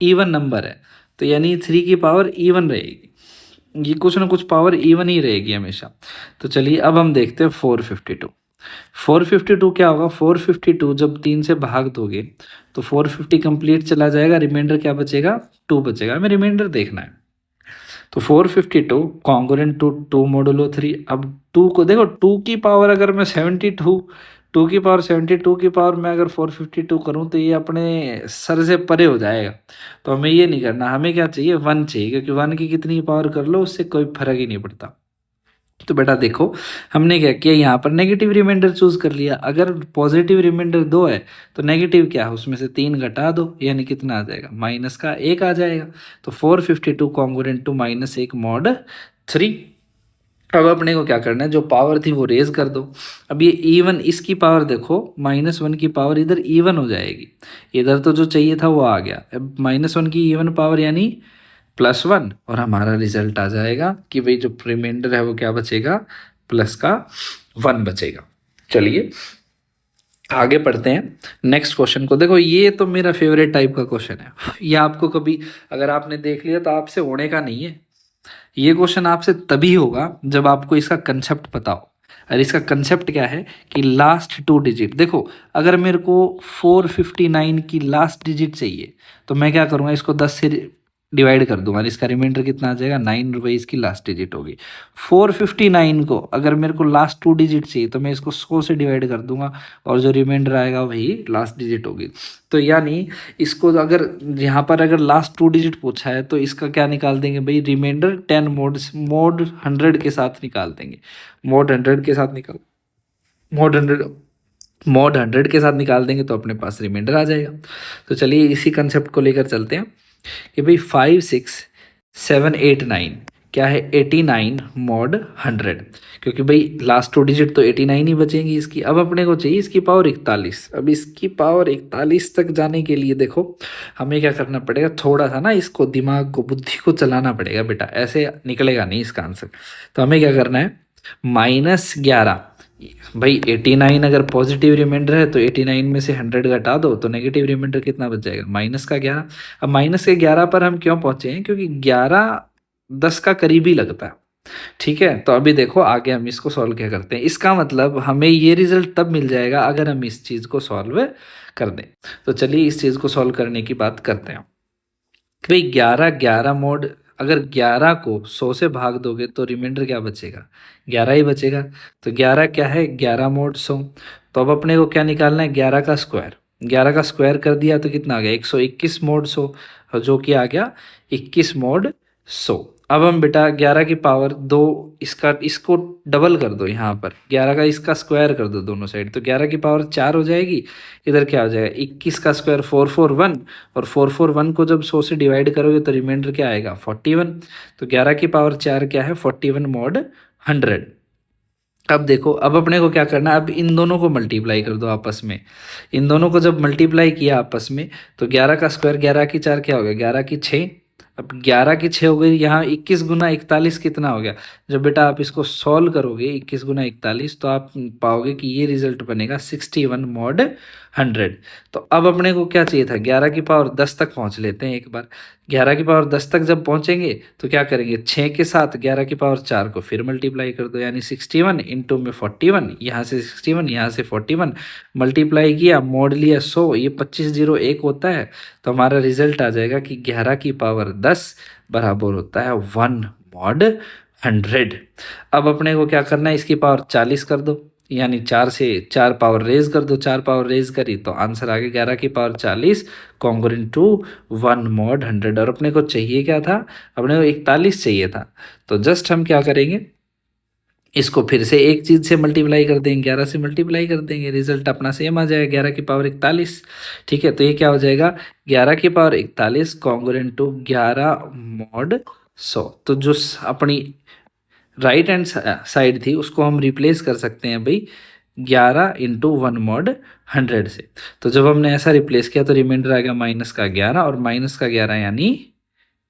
इवन नंबर है, तो यानी 3 की पावर इवन रहेगी, ये कुछ ना कुछ पावर इवन ही रहेगी हमेशा। तो चलिए अब हम देखते हैं 452। 452 क्या होगा, 452 जब 3 से भाग दोगे तो 450 कंप्लीट चला जाएगा, रिमाइंडर क्या बचेगा, 2 बचेगा। हमें रिमाइंडर देखना है। तो 452 कॉन्ग्रुएंट टू 2 मोडुलो 3। अब 2 को देखो, 2 की पावर अगर मैं 72, 2 की पावर 72 की पावर मैं अगर 452 करूँ तो ये अपने सर से परे हो जाएगा। तो हमें ये नहीं करना, हमें क्या चाहिए, 1 चाहिए, क्योंकि 1 की कितनी पावर कर लो उससे कोई फर्क ही नहीं पड़ता। तो बेटा देखो, हमने क्या किया, यहाँ पर नेगेटिव रिमाइंडर चूज कर लिया। अगर पॉजिटिव रिमाइंडर 2 है तो नेगेटिव क्या है, उसमें से 3 घटा दो, यानी कितना आ जाएगा, माइनस का 1 आ जाएगा। तो 452 कॉन्ग्रुएंट टू -1 मॉड 3। अब अपने को क्या करना है, जो पावर थी वो रेज कर दो। अब ये इवन, इसकी पावर देखो, -1 की पावर इधर इवन हो जाएगी, इधर तो जो चाहिए था वो आ गया। अब -1 की इवन पावर यानी +1, और हमारा रिजल्ट आ जाएगा कि भाई जो रिमाइंडर है वो क्या बचेगा, +1 बचेगा। चलिए आगे पढ़ते हैं नेक्स्ट क्वेश्चन को। देखो ये तो मेरा फेवरेट टाइप का क्वेश्चन है, ये आपको कभी अगर आपने देख लिया तो आपसे होने का नहीं है। ये क्वेश्चन आपसे तभी होगा जब आपको इसका कंसेप्ट पता हो। और इसका कंसेप्ट क्या है कि लास्ट 2 डिजिट देखो, अगर मेरे को 459 की लास्ट डिजिट चाहिए तो मैं क्या करूँगा, इसको 10 से डिवाइड कर दूंगा, और इसका रिमाइंडर कितना आ जाएगा, 9 रुपये इसकी लास्ट डिजिट होगी। 459 को अगर मेरे को लास्ट 2 डिजिट चाहिए तो मैं इसको 100 से डिवाइड कर दूंगा, और जो रिमाइंडर आएगा वही लास्ट डिजिट होगी। तो यानी इसको अगर यहाँ पर अगर लास्ट 2 डिजिट पूछा है तो इसका क्या निकाल देंगे भाई, रिमाइंडर 10 मोड 100 के साथ निकाल देंगे। मोड 100 के साथ निकाल मोड 100 मोड 100 के साथ निकाल देंगे तो अपने पास रिमाइंडर आ जाएगा। तो चलिए इसी कंसेप्ट को लेकर चलते हैं कि भाई 5 6 7 8 9 क्या है, 89 मॉड 100, क्योंकि भाई लास्ट 2 डिजिट तो 89 ही बचेंगी इसकी। अब अपने को चाहिए इसकी पावर 41। अब इसकी पावर 41 तक जाने के लिए देखो हमें क्या करना पड़ेगा, थोड़ा सा ना इसको दिमाग को, बुद्धि को चलाना पड़ेगा बेटा, ऐसे निकलेगा नहीं इसका आंसर। तो हमें क्या करना है, -11, भाई 89 अगर पॉजिटिव रिमाइंडर है तो 89 में से 100 घटा दो तो नेगेटिव रिमाइंडर कितना बच जाएगा, -11। अब -11 पर हम क्यों पहुंचे हैं, क्योंकि 11 10 का करीबी लगता है। ठीक है, तो अभी देखो आगे हम इसको सॉल्व क्या करते हैं। इसका मतलब हमें ये रिजल्ट तब मिल जाएगा अगर हम इस चीज़ को सॉल्व कर दें। तो चलिए इस चीज़ को सॉल्व करने की बात करते हैं कि भाई 11 मोड, अगर 11 को 100 से भाग दोगे तो रिमाइंडर क्या बचेगा, 11 ही बचेगा। तो 11 क्या है, 11 मोड 100। तो अब अपने को क्या निकालना है, 11 का स्क्वायर। 11 का स्क्वायर कर दिया तो कितना आ गया, 121 मोड 100, जो कि आ गया 21 मोड 100। अब हम बेटा 11 की पावर 2, इसका इसको डबल कर दो, यहाँ पर 11 का इसका स्क्वायर कर दो दोनों साइड, तो 11 की पावर 4 हो जाएगी। इधर क्या हो जाएगा, 21 का स्क्वायर 441, और 441 को जब 100 से डिवाइड करोगे तो रिमाइंडर क्या आएगा, 41। तो 11 की पावर 4 क्या है, 41 मॉड 100। अब देखो, अब अपने को क्या करना है, अब इन दोनों को मल्टीप्लाई कर दो आपस में। इन दोनों को जब मल्टीप्लाई किया आपस में तो 11 का स्क्वायर 11 की 4 क्या हो गया, 11 की 6। अब 11 की 6 हो गई, यहाँ 21 गुना 41 कितना हो गया। जब बेटा आप इसको सॉल्व करोगे 21 गुना 41 तो आप पाओगे कि ये रिजल्ट बनेगा 61 मॉड 100। तो अब अपने को क्या चाहिए था, 11 की पावर 10 तक पहुँच लेते हैं एक बार। 11 की पावर 10 तक जब पहुँचेंगे तो क्या करेंगे, 6 के साथ 11 की पावर 4 को फिर मल्टीप्लाई कर दो, यानी 61 इंटू में 41, यहाँ से 61 यहाँ से 41 मल्टीप्लाई किया, मोड लिया 100, ये 25 0 1 होता है। तो हमारा रिजल्ट आ जाएगा कि 11 की पावर 10 बराबर होता है 1 मॉड 100। अब अपने को क्या करना है, इसकी पावर 40 कर दो, यानी 4 से 4 पावर रेज कर दो, 4 पावर रेज करी तो आंसर आ गया 11 की पावर 40 कॉन्ग्रुएंट टू 1 मॉड 100। और अपने को चाहिए क्या था, अपने को 41 चाहिए था। तो जस्ट हम क्या करेंगे, इसको फिर से एक चीज़ से मल्टीप्लाई कर देंगे, 11 से मल्टीप्लाई कर देंगे, रिजल्ट अपना सेम आ जाएगा, 11 की पावर 41। ठीक है, तो ये क्या हो जाएगा, 11 की पावर 41 कॉन्ग्रुएंट टू 11 मॉड 100। तो जो अपनी राइट हैंड साइड थी उसको हम रिप्लेस कर सकते हैं भाई 11 इंटू 1 मॉड 100 से। तो जब हमने ऐसा रिप्लेस किया तो रिमाइंडर आ गया -11, और -11 यानी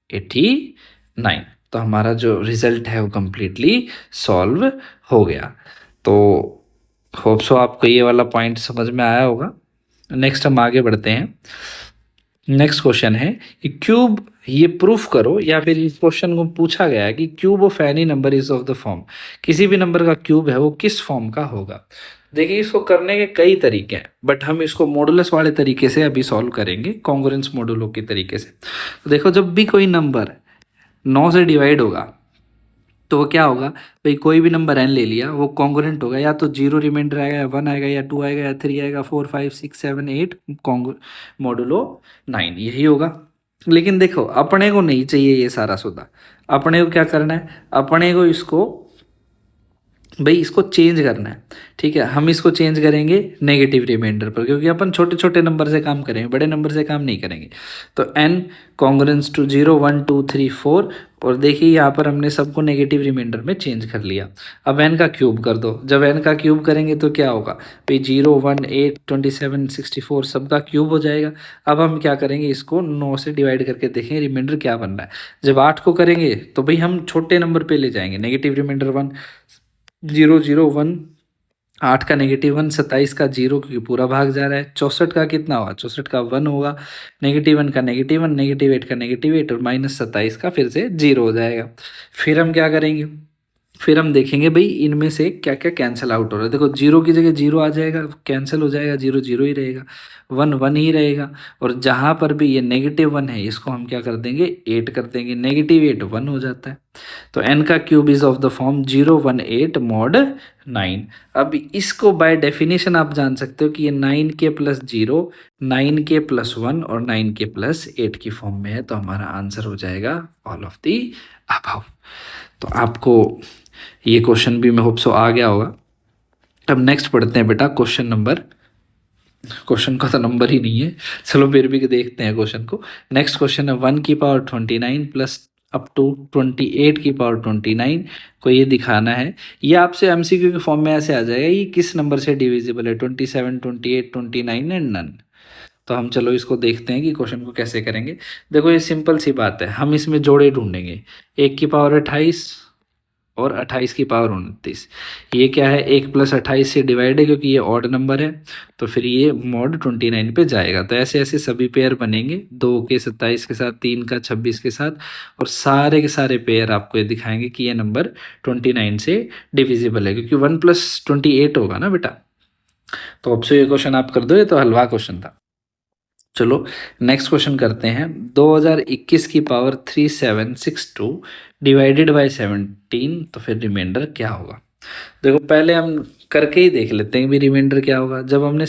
89। तो हमारा जो रिजल्ट है वो कम्प्लीटली सॉल्व हो गया। तो होप सो आपको ये वाला पॉइंट समझ में आया होगा। नेक्स्ट हम आगे बढ़ते हैं। नेक्स्ट क्वेश्चन है कि क्यूब, ये प्रूफ करो, या फिर इस क्वेश्चन को पूछा गया है कि cube of any number is of the form, किसी भी नंबर का क्यूब है वो किस फॉर्म का होगा। देखिए इसको करने के कई तरीके हैं, बट हम इसको मॉडुलस वाले तरीके से अभी सॉल्व करेंगे, कॉन्ग्रुएंस मॉडुलो के तरीके से। तो देखो जब भी कोई नंबर 9 से डिवाइड होगा तो वो क्या होगा भाई, कोई भी नंबर n ले लिया वो कॉन्ग्रुएंट होगा, या तो 0 रिमाइंडर आएगा, या 1 आएगा, या 2 आएगा, या 3 आएगा, 4 5 6 7 8 मॉडुलो 9, यही होगा। लेकिन देखो अपने को नहीं चाहिए ये सारा सौदा। अपने को क्या करना है, अपने को इसको भाई इसको चेंज करना है, ठीक है। हम इसको चेंज करेंगे नेगेटिव रिमाइंडर पर, क्योंकि अपन छोटे छोटे नंबर से काम करेंगे, बड़े नंबर से काम नहीं करेंगे। तो n कॉन्ग्रुएंस टू 0 1 2 3 4, और देखिए यहाँ पर हमने सबको नेगेटिव रिमाइंडर में चेंज कर लिया। अब n का क्यूब कर दो, जब n का क्यूब करेंगे तो क्या होगा भाई, 0 1 8 27 64 सबका क्यूब हो जाएगा। अब हम क्या करेंगे, इसको 9 से डिवाइड करके देखेंगे रिमाइंडर क्या बन रहा है। जब 8 को करेंगे तो भाई हम छोटे नंबर पे ले जाएंगे, नेगेटिव रिमाइंडर 1 0 0 1, 8 का -1, 27 का 0 क्योंकि पूरा भाग जा रहा है, 64 का कितना होगा, 64 का 1 होगा, -1 का -1, -8 का -8 और -27 का फिर से 0 हो जाएगा। फिर हम क्या करेंगे, फिर हम देखेंगे भाई इनमें से क्या क्या कैंसिल आउट हो रहा है। देखो 0 की जगह 0 आ जाएगा, कैंसिल हो जाएगा, 0 0 ही रहेगा, 1 1 ही रहेगा। और जहाँ पर भी ये -1 है इसको हम क्या कर देंगे, 8 कर देंगे, -8 1 हो जाता है। तो n का cube is of the form 0 1 8 mod 9। अब इसको बाय डेफिनेशन आप जान सकते हो कि ये 9k + 0, 9k + 1 और 9k + 8 की फॉर्म में है। तो हमारा आंसर हो जाएगा ऑल ऑफ दी अबव। तो आपको ये क्वेश्चन भी मैं होप सो आ गया होगा। अब नेक्स्ट पढ़ते हैं बेटा क्वेश्चन नंबर, क्वेश्चन का तो नंबर ही नहीं है, चलो फिर भी देखते हैं क्वेश्चन को। नेक्स्ट क्वेश्चन है 1 की पावर 29 प्लस अप टू 28 की पावर 29 को ये दिखाना है। ये आपसे एमसीक्यू के फॉर्म में ऐसे आ जाएगा, ये किस नंबर से डिविजिबल है, 27 28 29 एंड नन। तो हम चलो इसको देखते हैं कि क्वेश्चन को कैसे करेंगे। देखो ये सिंपल सी बात है, हम इसमें जोड़े ढूंढेंगे। 1 की पावर 28 और 28 की पावर 29, ये क्या है, 1 + 28 से डिवाइड है क्योंकि ये ऑड नंबर है, तो फिर ये मॉड 29 पे जाएगा। तो ऐसे ऐसे सभी पेयर बनेंगे, 2 के 27 के साथ, 3 का 26 के साथ, और सारे के सारे पेयर आपको ये दिखाएंगे कि ये नंबर 29 से डिविजिबल है, क्योंकि 1 + 28 होगा ना बेटा। तो अब से ये क्वेश्चन आप कर दो, ये तो हलवा क्वेश्चन था। चलो नेक्स्ट क्वेश्चन करते हैं। 2021 की पावर 3762 डिवाइडेड बाय 17, तो फिर रिमाइंडर क्या होगा। देखो पहले हम करके ही देख लेते हैं भी रिमाइंडर क्या होगा। जब हमने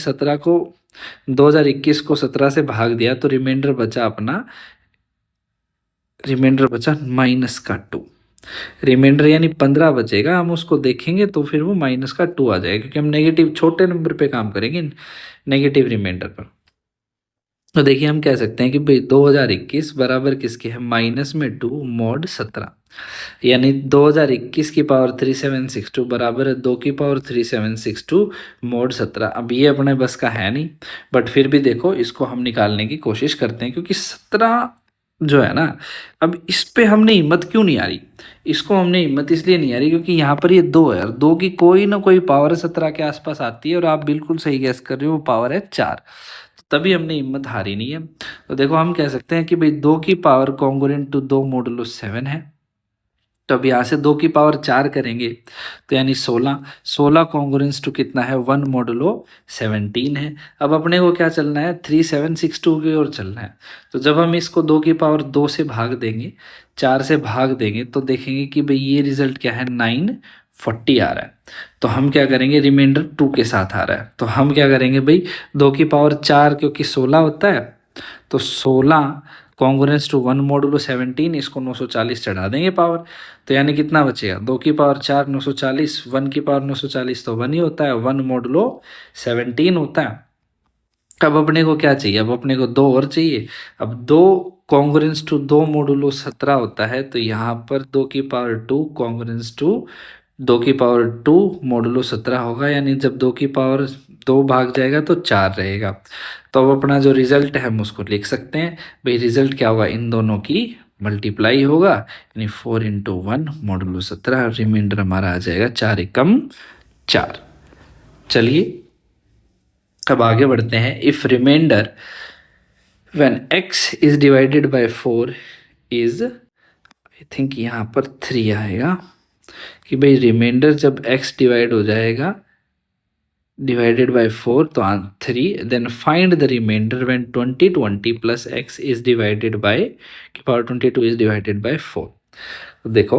2021 को 17 से भाग दिया तो रिमाइंडर बचा अपना, रिमाइंडर बचा -2। रिमाइंडर यानी 15 बचेगा, हम उसको देखेंगे तो फिर वो -2 आ जाएगा, क्योंकि हम नेगेटिव छोटे नंबर पे काम करेंगे, नेगेटिव रिमाइंडर पर। तो देखिए हम कह सकते हैं कि भाई 2021 बराबर किसके है, -2 मॉड 17, यानी 2021 की पावर 3762 बराबर है 2 की पावर 3762 मॉड 17। अब ये अपने बस का है नहीं, बट फिर भी देखो इसको हम निकालने की कोशिश करते हैं, क्योंकि 17 जो है ना, अब इस पे हमने हिम्मत क्यों नहीं आ रही, इसको हमने हिम्मत इसलिए नहीं आ रही क्योंकि यहाँ पर ये 2 है, और 2 की कोई ना कोई पावर 17 के आसपास आती है, और आप बिल्कुल सही गैस कर रहे हो, वो पावर है 4। तभी हमने हिम्मत हारी नहीं है। तो देखो हम कह सकते हैं कि भाई 2 की पावर कॉन्ग्रुएंट टू 2 मोडुलो 7 है। तो अब यहाँ से 2 की पावर 4 करेंगे तो यानी 16, 16 कॉन्ग्रुएंस टू कितना है, 1 मोडुलो 17 है। अब अपने को क्या चलना है, 3762 की ओर चलना है। तो जब हम इसको 2 की पावर 2 से भाग देंगे, 4 से भाग देंगे, तो देखेंगे कि भाई ये रिजल्ट क्या है, 940 आ रहा है। तो हम क्या करेंगे, रिमाइंडर 2 के साथ आ रहा है, तो हम क्या करेंगे भाई, 2 की पावर 4 क्योंकि 16 होता है, तो 16 कॉन्ग्रुएंस टू 1 मोडुलो 17, इसको 940 चढ़ा देंगे पावर। तो यानी कितना बचेगा, 2 की पावर 4 940, 1 की पावर 940 तो 1 ही होता है, 1 मोडुलो 17 होता है। अब अपने को क्या चाहिए, अब अपने को 2 और चाहिए। अब 2 कॉन्ग्रुएंस टू 2 मोडुलो 17 होता है, तो यहाँ पर 2 की पावर 2 कॉन्ग्रुएंस टू 2 की पावर 2 मोडुलो 17 होगा, यानी जब 2 की पावर 2 भाग जाएगा तो 4 रहेगा। तो अब अपना जो रिजल्ट है हम उसको लिख सकते हैं, भाई रिजल्ट क्या होगा, इन दोनों की मल्टीप्लाई होगा, यानी 4 × 1 मोडुलो 17, रिमाइंडर हमारा आ जाएगा 4 एकम 4। चलिए अब आगे बढ़ते हैं। If remainder when x is divided by 4 is, I think यहाँ पर 3 आएगा, कि भाई रिमाइंडर जब x डिवाइड हो जाएगा डिवाइडेड बाय 4 तो 3, then find the remainder when 20 plus x is divided by की पावर 22 इज डिवाइडेड बाय 4। तो देखो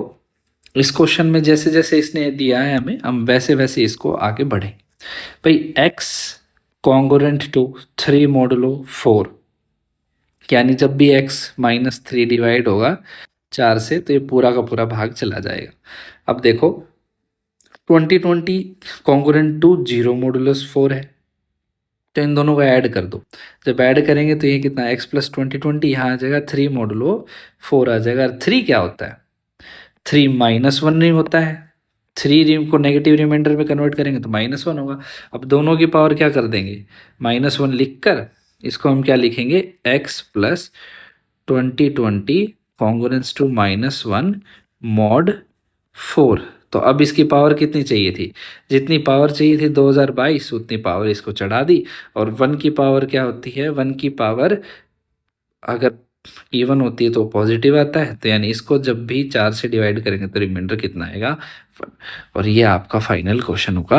इस क्वेश्चन में जैसे जैसे इसने दिया है हमें, हम वैसे वैसे इसको आगे बढ़ेंगे। भाई x कॉन्ग्रुएंट टू 3 मोडुलो 4, यानी जब भी x -3 डिवाइड होगा 4 से, तो ये पूरा का पूरा भाग चला जाएगा। अब देखो 2020 कॉन्ग्रुएंट टू 0 मॉडुलस 4 है, तो इन दोनों को ऐड कर दो। जब ऐड करेंगे तो ये कितना x प्लस 20 यहाँ आ जाएगा 3 मॉडुलो 4 आ जाएगा। 3 क्या होता है? 3 -1 नहीं होता है। 3 रिम को नेगेटिव रिमाइंडर में कन्वर्ट करेंगे तो -1 होगा। अब दोनों की पावर क्या कर देंगे? -1 लिख कर इसको हम क्या लिखेंगे? x plus 2020 congruence to -1 mod 4। तो अब इसकी पावर कितनी चाहिए थी? जितनी पावर चाहिए थी 2022 उतनी पावर इसको चढ़ा दी। और 1 की पावर क्या होती है? 1 की पावर अगर इवन होती है तो पॉजिटिव आता है, तो यानी इसको जब भी 4 से डिवाइड करेंगे तो रिमाइंडर कितना आएगा? 1। और ये आपका फाइनल क्वेश्चन होगा।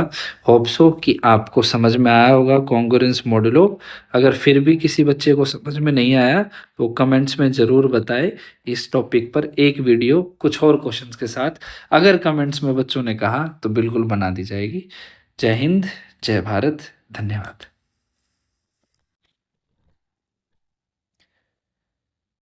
होप सो कि आपको समझ में आया होगा कॉन्ग्रुएंस मॉडुलो। अगर फिर भी किसी बच्चे को समझ में नहीं आया तो कमेंट्स में ज़रूर बताए। इस टॉपिक पर एक वीडियो कुछ और क्वेश्चंस के साथ अगर कमेंट्स में बच्चों ने कहा तो बिल्कुल बना दी जाएगी। जय हिंद, जय भारत, धन्यवाद।